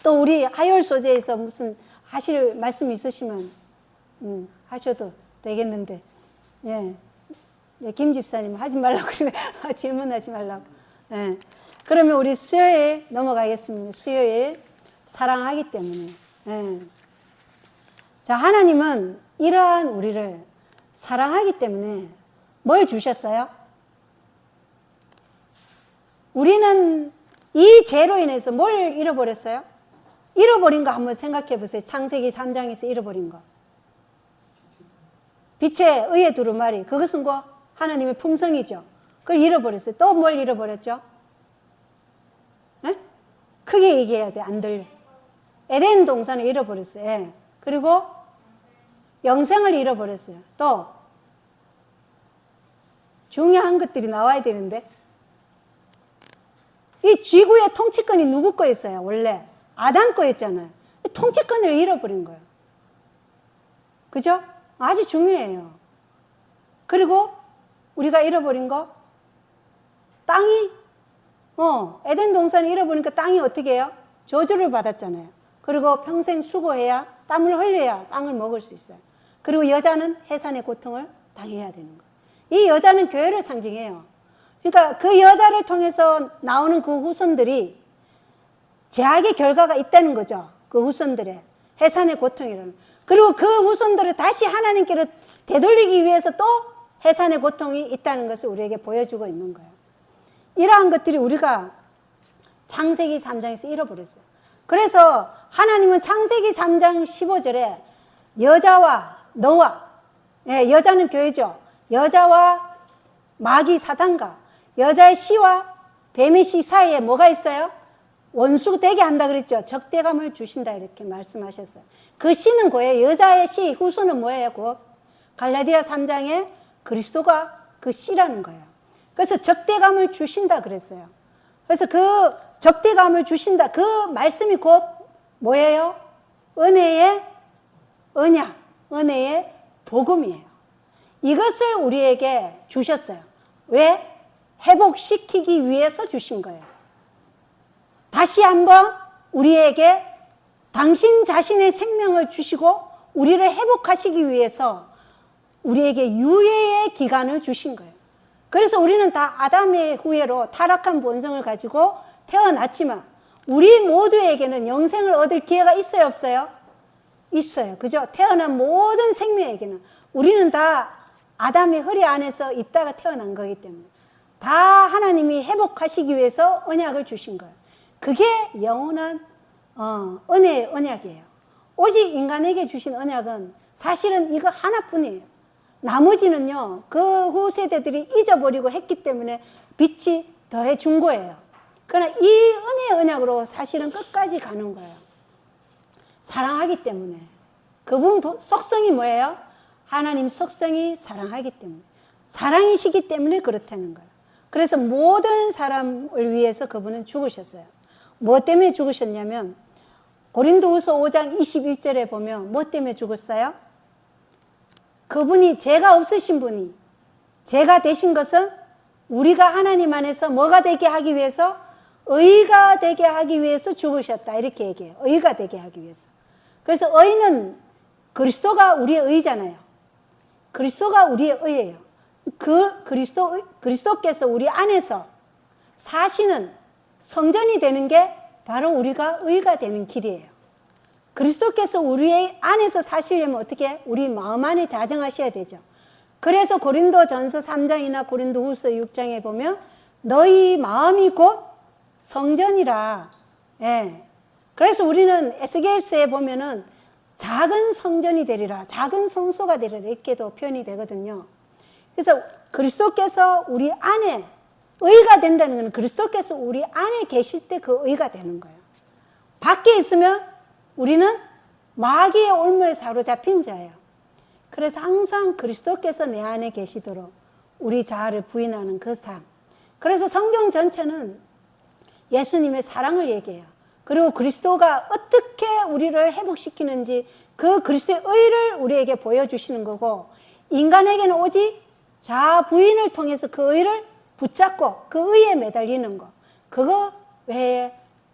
Speaker 1: 또 우리 하열 소재에서 무슨 하실 말씀 있으시면 하셔도 되겠는데, 예, 김 집사님 하지 말라고 그래. 질문하지 말라고. 예. 그러면 우리 수요일 넘어가겠습니다. 수요일 사랑하기 때문에. 예. 자, 하나님은 이러한 우리를 사랑하기 때문에 뭘 주셨어요? 우리는 이 죄로 인해서 뭘 잃어버렸어요? 잃어버린 거 한번 생각해 보세요. 창세기 3장에서 잃어버린 거. 빛의 의의 두루마리. 그것은 뭐 하나님의 품성이죠. 그걸 잃어버렸어요. 또 뭘 잃어버렸죠? 네? 크게 얘기해야 돼. 안 들려. 에덴 동산을 잃어버렸어요. 예. 그리고 영생을 잃어버렸어요. 또 중요한 것들이 나와야 되는데, 이 지구의 통치권이 누구 거였어요? 원래 아담 거였잖아요. 통치권을 잃어버린 거예요. 그죠? 아주 중요해요. 그리고 우리가 잃어버린 거, 땅이 에덴 동산을 잃어버리니까 땅이 어떻게 해요? 저주를 받았잖아요. 그리고 평생 수고해야, 땀을 흘려야 땅을 먹을 수 있어요. 그리고 여자는 해산의 고통을 당해야 되는 거예요. 이 여자는 교회를 상징해요. 그러니까 그 여자를 통해서 나오는 그 후손들이 제약의 결과가 있다는 거죠. 그 후손들의 해산의 고통이라는. 그리고 그 후손들을 다시 하나님께로 되돌리기 위해서 또 해산의 고통이 있다는 것을 우리에게 보여주고 있는 거예요. 이러한 것들이 우리가 창세기 3장에서 잃어버렸어요. 그래서 하나님은 창세기 3장 15절에 여자와 너와, 예, 여자는 교회죠. 여자와 마귀 사단과 여자의 씨와 뱀의 씨 사이에 뭐가 있어요? 원수 되게 한다 그랬죠. 적대감을 주신다 이렇게 말씀하셨어요. 그 씨는 뭐예요? 여자의 씨, 후손은 뭐예요? 곧 갈라디아 3장에 그리스도가 그 씨라는 거예요. 그래서 적대감을 주신다 그랬어요. 그래서 그 적대감을 주신다. 그 말씀이 곧 뭐예요? 은혜의 언약, 은혜의 복음이에요. 이것을 우리에게 주셨어요. 왜? 회복시키기 위해서 주신 거예요. 다시 한번 우리에게 당신 자신의 생명을 주시고 우리를 회복하시기 위해서 우리에게 유예의 기간을 주신 거예요. 그래서 우리는 다 아담의 후예로 타락한 본성을 가지고 태어났지만 우리 모두에게는 영생을 얻을 기회가 있어요, 없어요? 있어요. 그죠? 태어난 모든 생명에게는. 우리는 다 아담의 허리 안에서 있다가 태어난 거기 때문에 다 하나님이 회복하시기 위해서 언약을 주신 거예요. 그게 영원한 은혜의 언약이에요. 오직 인간에게 주신 언약은 사실은 이거 하나뿐이에요. 나머지는요, 그 후 세대들이 잊어버리고 했기 때문에 빛이 더해 준 거예요. 그러나 이 은혜의 언약으로 사실은 끝까지 가는 거예요. 사랑하기 때문에. 그분 속성이 뭐예요? 하나님 속성이 사랑하기 때문에. 사랑이시기 때문에 그렇다는 거예요. 그래서 모든 사람을 위해서 그분은 죽으셨어요. 뭐 때문에 죽으셨냐면 고린도후서 5장 21절에 보면 뭐 때문에 죽었어요? 그분이 죄가 없으신 분이 죄가 되신 것은 우리가 하나님 안에서 뭐가 되게 하기 위해서? 의가 되게 하기 위해서 죽으셨다 이렇게 얘기해요. 의가 되게 하기 위해서. 그래서 의는 그리스도가 우리의 의잖아요. 그리스도가 우리의 의예요. 그 그리스도께서 우리 안에서 사시는 성전이 되는 게 바로 우리가 의가 되는 길이에요. 그리스도께서 우리 안에서 사시려면 어떻게? 우리 마음 안에 자정하셔야 되죠. 그래서 고린도전서 3장이나 고린도후서 6장에 보면 너희 마음이 곧 성전이라. 예. 그래서 우리는 에스겔서에 보면은 작은 성전이 되리라, 작은 성소가 되리라 이렇게도 표현이 되거든요. 그래서 그리스도께서 우리 안에 의가 된다는 것은 그리스도께서 우리 안에 계실 때 그 의가 되는 거예요. 밖에 있으면 우리는 마귀의 올무에 사로잡힌 자예요. 그래서 항상 그리스도께서 내 안에 계시도록 우리 자아를 부인하는 그 삶. 그래서 성경 전체는 예수님의 사랑을 얘기해요. 그리고 그리스도가 어떻게 우리를 회복시키는지 그 그리스도의 의를 우리에게 보여주시는 거고 인간에게는 오직 자아 부인을 통해서 그 의를 붙잡고 그 의에 매달리는 거, 그거 외에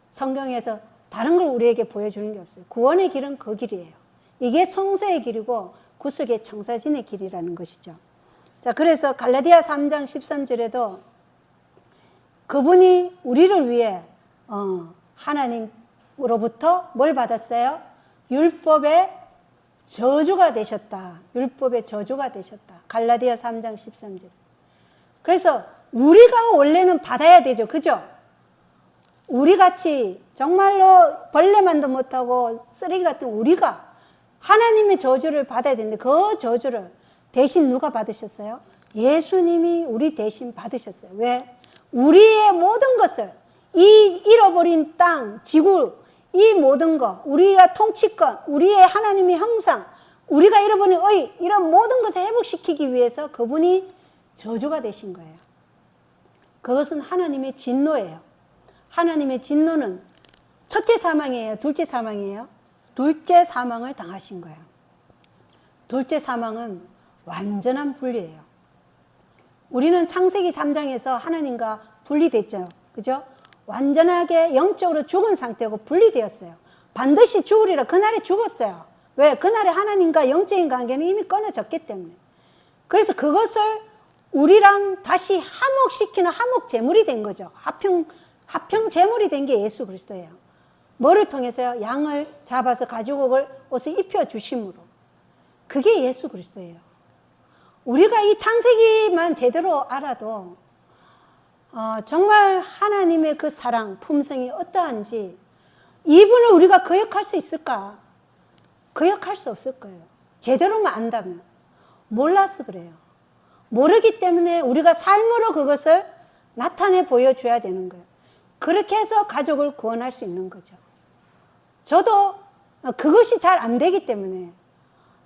Speaker 1: 성경에서 다른 걸 우리에게 보여주는 게 없어요. 구원의 길은 그 길이에요. 이게 성소의 길이고 구속의 청사진의 길이라는 것이죠. 자, 그래서 갈라디아 3장 13절에도 그분이 우리를 위해 하나님으로부터 뭘 받았어요? 율법의 저주가 되셨다. 율법의 저주가 되셨다. 갈라디아 3장 13절. 그래서 우리가 원래는 받아야 되죠. 그죠? 우리같이 정말로 벌레만도 못하고 쓰레기 같은 우리가 하나님의 저주를 받아야 되는데 그 저주를 대신 누가 받으셨어요? 예수님이 우리 대신 받으셨어요. 왜? 우리의 모든 것을, 이 잃어버린 땅, 지구, 이 모든 것, 우리가 통치권, 우리의 하나님의 형상, 우리가 잃어버린 의, 이런 모든 것을 회복시키기 위해서 그분이 저주가 되신 거예요. 그것은 하나님의 진노예요. 하나님의 진노는 첫째 사망이에요? 둘째 사망이에요? 둘째 사망을 당하신 거예요. 둘째 사망은 완전한 분리예요. 우리는 창세기 3장에서 하나님과 분리됐죠. 그죠? 완전하게 영적으로 죽은 상태고 분리되었어요. 반드시 죽으리라. 그날에 죽었어요. 왜? 그날에 하나님과 영적인 관계는 이미 끊어졌기 때문에. 그래서 그것을 우리랑 다시 화목시키는 화목 제물이 된 거죠. 합형 제물이 된 게 예수 그리스도예요. 뭐를 통해서요? 양을 잡아서 가지고 올 옷을 입혀주심으로. 그게 예수 그리스도예요. 우리가 이 창세기만 제대로 알아도 정말 하나님의 그 사랑, 품성이 어떠한지 이분을 우리가 거역할 수 있을까? 거역할 수 없을 거예요. 제대로만 안다면. 몰라서 그래요. 모르기 때문에 우리가 삶으로 그것을 나타내 보여줘야 되는 거예요. 그렇게 해서 가족을 구원할 수 있는 거죠. 저도 그것이 잘 안 되기 때문에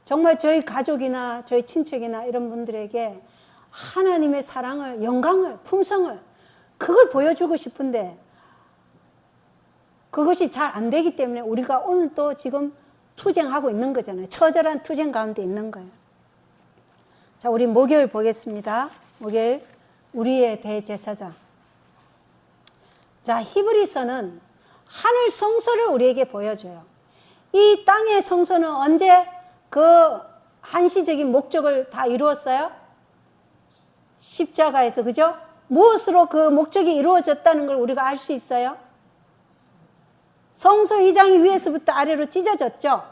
Speaker 1: 정말 저희 가족이나 저희 친척이나 이런 분들에게 하나님의 사랑을, 영광을, 품성을 그걸 보여주고 싶은데 그것이 잘 안 되기 때문에 우리가 오늘 또 지금 투쟁하고 있는 거잖아요. 처절한 투쟁 가운데 있는 거예요. 자, 우리 목요일 보겠습니다. 목요일 우리의 대제사장. 자, 히브리서는 하늘 성소를 우리에게 보여줘요. 이 땅의 성소는 언제 그 한시적인 목적을 다 이루었어요? 십자가에서, 그죠? 무엇으로 그 목적이 이루어졌다는 걸 우리가 알 수 있어요? 성소 2장이 위에서부터 아래로 찢어졌죠.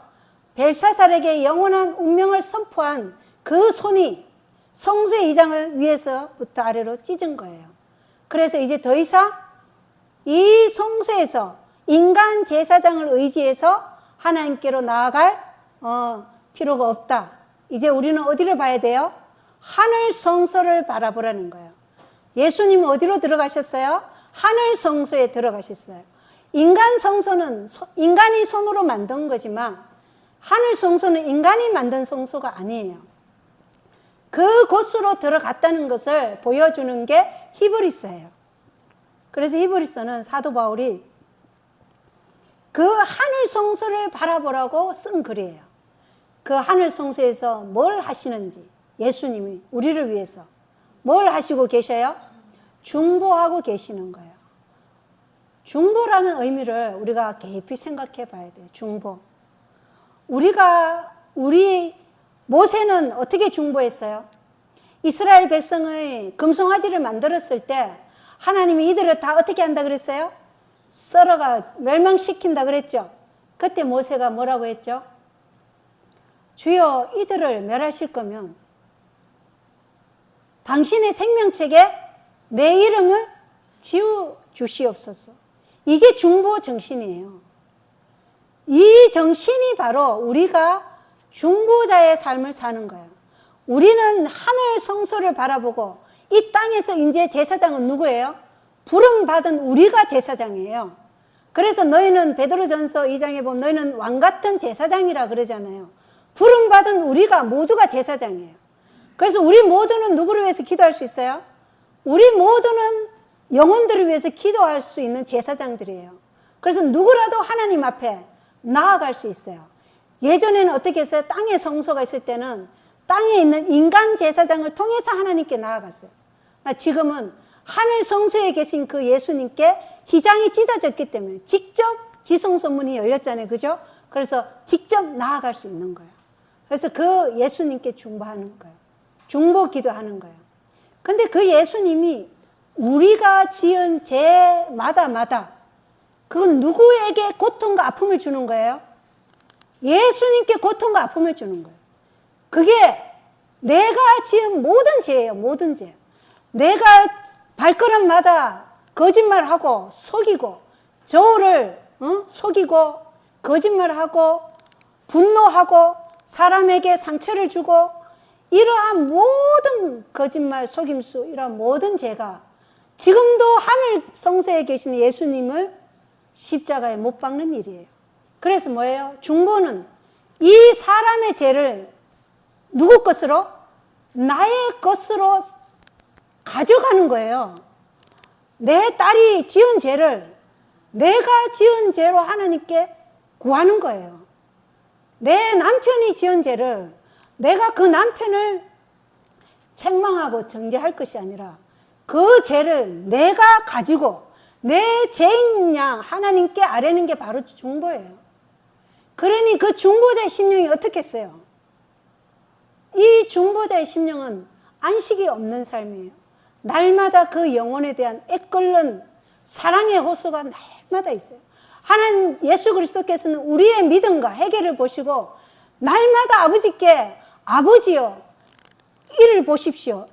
Speaker 1: 벨사살에게 영원한 운명을 선포한 그 손이 성소의 2장을 위에서부터 아래로 찢은 거예요. 그래서 이제 더 이상 이 성소에서 인간 제사장을 의지해서 하나님께로 나아갈 필요가 없다. 이제 우리는 어디를 봐야 돼요? 하늘 성소를 바라보라는 거예요. 예수님은 어디로 들어가셨어요? 하늘 성소에 들어가셨어요. 인간 성소는 인간이 손으로 만든 거지만 하늘 성소는 인간이 만든 성소가 아니에요. 그 곳으로 들어갔다는 것을 보여주는 게 히브리서예요. 그래서 히브리서는 사도 바울이 그 하늘 성소를 바라보라고 쓴 글이에요. 그 하늘 성소에서 뭘 하시는지 예수님이 우리를 위해서 뭘 하시고 계셔요? 중보하고 계시는 거예요. 중보라는 의미를 우리가 깊이 생각해 봐야 돼요. 중보. 우리 모세는 어떻게 중보했어요? 이스라엘 백성의 금송아지를 만들었을 때 하나님이 이들을 다 어떻게 한다 그랬어요? 썰어가 멸망시킨다 그랬죠. 그때 모세가 뭐라고 했죠? 주여, 이들을 멸하실 거면 당신의 생명책에 내 이름을 지워 주시옵소서. 이게 중보 정신이에요. 이 정신이 바로 우리가 중보자의 삶을 사는 거예요. 우리는 하늘 성소를 바라보고 이 땅에서 이제 제사장은 누구예요? 부름받은 우리가 제사장이에요. 그래서 너희는 베드로전서 2장에 보면 너희는 왕같은 제사장이라 그러잖아요. 부름받은 우리가 모두가 제사장이에요. 그래서 우리 모두는 누구를 위해서 기도할 수 있어요? 우리 모두는 영혼들을 위해서 기도할 수 있는 제사장들이에요. 그래서 누구라도 하나님 앞에 나아갈 수 있어요. 예전에는 어떻게 했어요? 땅에 성소가 있을 때는 땅에 있는 인간 제사장을 통해서 하나님께 나아갔어요. 지금은 하늘 성소에 계신 그 예수님께 휘장이 찢어졌기 때문에 직접 지성소문이 열렸잖아요. 그죠? 그래서 직접 나아갈 수 있는 거예요. 그래서 그 예수님께 중보하는 거예요. 중보 기도하는 거예요. 근데 그 예수님이 우리가 지은 죄마다 그건 누구에게 고통과 아픔을 주는 거예요? 예수님께 고통과 아픔을 주는 거예요. 그게 내가 지은 모든 죄예요. 모든 죄. 내가 발걸음마다 거짓말하고 속이고 저를 속이고 거짓말하고 분노하고 사람에게 상처를 주고 이러한 모든 거짓말, 속임수, 이러한 모든 죄가 지금도 하늘 성소에 계신 예수님을 십자가에 못 박는 일이에요. 그래서 뭐예요? 중보는 이 사람의 죄를 누구 것으로? 나의 것으로 가져가는 거예요. 내 딸이 지은 죄를 내가 지은 죄로 하나님께 구하는 거예요. 내 남편이 지은 죄를 내가 그 남편을 책망하고 정죄할 것이 아니라 그 죄를 내가 가지고 내 죄인 양 하나님께 아뢰는 게 바로 중보예요. 그러니 그 중보자의 심령이 어떻겠어요? 이 중보자의 심령은 안식이 없는 삶이에요. 날마다 그 영혼에 대한 애끓는 사랑의 호소가 날마다 있어요. 하나님 예수 그리스도께서는 우리의 믿음과 회개를 보시고 날마다 아버지께 아버지요 이를 보십시오.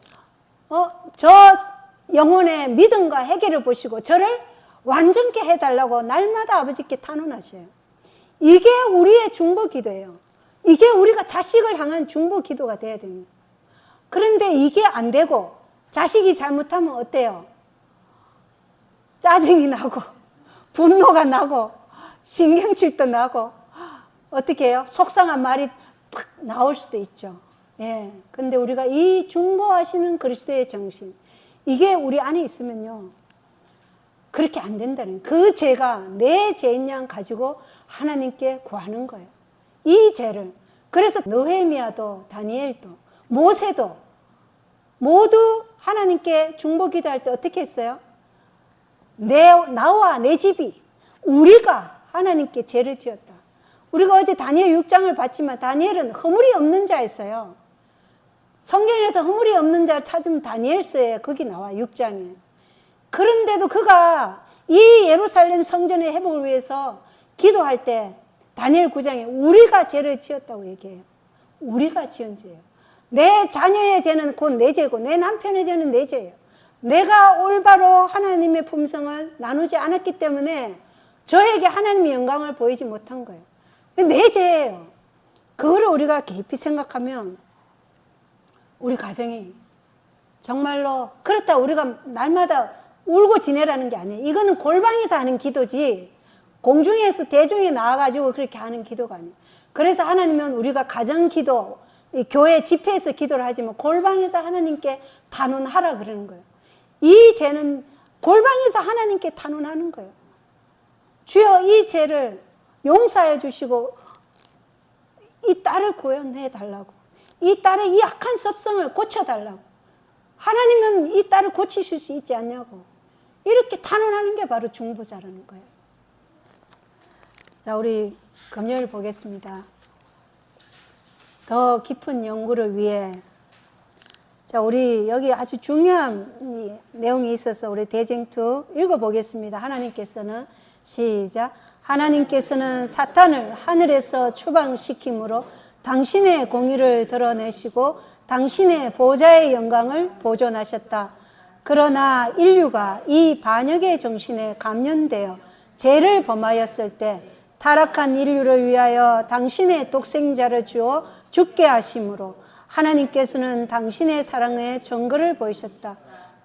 Speaker 1: 저 영혼의 믿음과 회개를 보시고 저를 완전케 해달라고 날마다 아버지께 탄원하셔요. 이게 우리의 중보 기도예요. 이게 우리가 자식을 향한 중보 기도가 돼야 됩니다. 그런데 이게 안 되고 자식이 잘못하면 어때요? 짜증이 나고 분노가 나고 신경질도 나고 어떻게 해요? 속상한 말이 팍 나올 수도 있죠. 예. 근데 우리가 이 중보하시는 그리스도의 정신, 이게 우리 안에 있으면요, 그렇게 안 된다는 거예요. 그 죄가 내 죄인 양 가지고 하나님께 구하는 거예요. 이 죄를. 그래서 느헤미야도 다니엘도 모세도 모두 하나님께 중보 기도할 때 어떻게 했어요? 나와 내 집이 우리가 하나님께 죄를 지었다. 우리가 어제 다니엘 6장을 봤지만 다니엘은 허물이 없는 자였어요. 성경에서 허물이 없는 자를 찾으면 다니엘서에 거기 나와 6장에. 그런데도 그가 이 예루살렘 성전의 회복을 위해서 기도할 때 다니엘 9장에 우리가 죄를 지었다고 얘기해요. 우리가 지은 죄예요. 내 자녀의 죄는 곧 내 죄고 내 남편의 죄는 내 죄예요. 내가 올바로 하나님의 품성을 나누지 않았기 때문에 저에게 하나님의 영광을 보이지 못한 거예요. 내 죄예요. 그거를 우리가 깊이 생각하면 우리 가정이 정말로 그렇다 우리가 날마다 울고 지내라는 게 아니에요. 이거는 골방에서 하는 기도지 공중에서 대중에 나와가지고 그렇게 하는 기도가 아니에요. 그래서 하나님은 우리가 가정 기도, 교회 집회에서 기도를 하지만 골방에서 하나님께 탄원하라 그러는 거예요. 이 죄는 골방에서 하나님께 탄원하는 거예요. 주여 이 죄를 용서해 주시고 이 딸을 구원해 달라고, 이 딸의 이 악한 습성을 고쳐달라고, 하나님은 이 딸을 고치실 수 있지 않냐고 이렇게 탄원하는 게 바로 중보자라는 거예요. 자, 우리 금요일 보겠습니다. 더 깊은 연구를 위해 자, 우리 여기 아주 중요한 내용이 있어서 우리 대쟁투 읽어보겠습니다. 하나님께서는 시작. 하나님께서는 사탄을 하늘에서 추방시킴으로 당신의 공의를 드러내시고 당신의 보좌의 영광을 보존하셨다. 그러나 인류가 이 반역의 정신에 감련되어 죄를 범하였을 때 타락한 인류를 위하여 당신의 독생자를 주어 죽게 하심으로 하나님께서는 당신의 사랑의 증거를 보이셨다.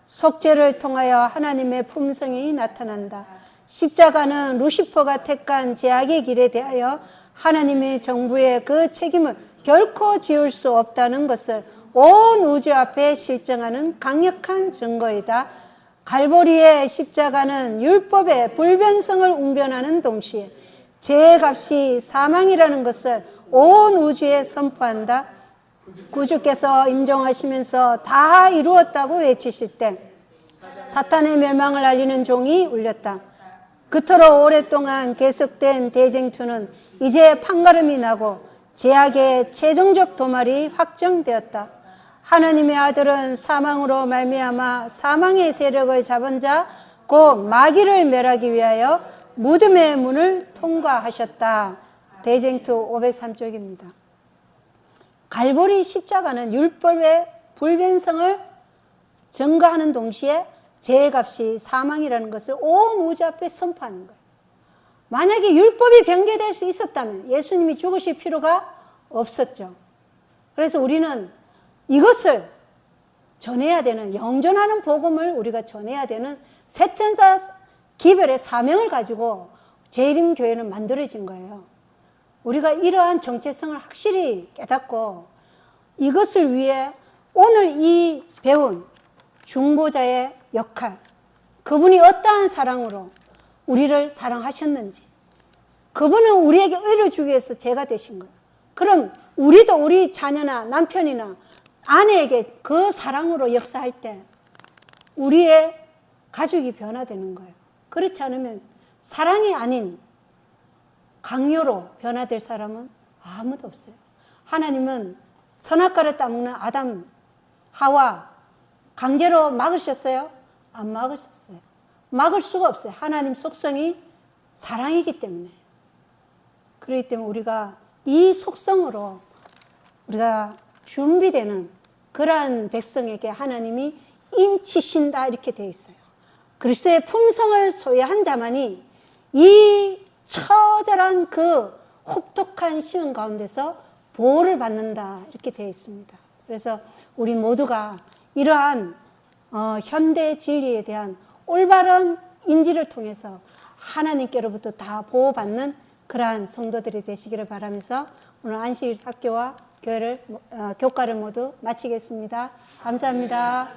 Speaker 1: 속죄를 통하여 하나님의 품성이 나타난다. 십자가는 루시퍼가 택한 죄악의 길에 대하여 하나님의 정부의 그 책임을 결코 지울 수 없다는 것을 온 우주 앞에 실증하는 강력한 증거이다. 갈보리의 십자가는 율법의 불변성을 웅변하는 동시에 죄의 값이 사망이라는 것을 온 우주에 선포한다. 구주께서 임종하시면서 다 이루었다고 외치실 때 사탄의 멸망을 알리는 종이 울렸다. 그토록 오랫동안 계속된 대쟁투는 이제 판가름이 나고 제약의 최종적 도말이 확정되었다. 하나님의 아들은 사망으로 말미암아 사망의 세력을 잡은 자 곧 마귀를 멸하기 위하여 무덤의 문을 통과하셨다. 대쟁투 503쪽입니다. 갈보리 십자가는 율법의 불변성을 증거하는 동시에 죄값이 사망이라는 것을 온 우주 앞에 선포하는 거예요. 만약에 율법이 변개될 수 있었다면 예수님이 죽으실 필요가 없었죠. 그래서 우리는 이것을 전해야 되는, 영존하는 복음을 우리가 전해야 되는 새천사 기별의 사명을 가지고 재림교회는 만들어진 거예요. 우리가 이러한 정체성을 확실히 깨닫고 이것을 위해 오늘 이 배운 중보자의 역할, 그분이 어떠한 사랑으로 우리를 사랑하셨는지, 그분은 우리에게 의를 주기 위해서 죄가 되신 거예요. 그럼 우리도 우리 자녀나 남편이나 아내에게 그 사랑으로 역사할 때 우리의 가족이 변화되는 거예요. 그렇지 않으면 사랑이 아닌 강요로 변화될 사람은 아무도 없어요. 하나님은 선악과를 따먹는 아담, 하와 강제로 막으셨어요? 안 막으셨어요. 막을 수가 없어요. 하나님 속성이 사랑이기 때문에. 그렇기 때문에 우리가 이 속성으로 우리가 준비되는 그러한 백성에게 하나님이 인치신다 이렇게 되어 있어요. 그리스도의 품성을 소유한 자만이 이 처절한 그 혹독한 시험 가운데서 보호를 받는다 이렇게 되어 있습니다. 그래서 우리 모두가 이러한 현대 진리에 대한 올바른 인지를 통해서 하나님께로부터 다 보호받는 그러한 성도들이 되시기를 바라면서 오늘 안식학교와 교과를 모두 마치겠습니다. 감사합니다.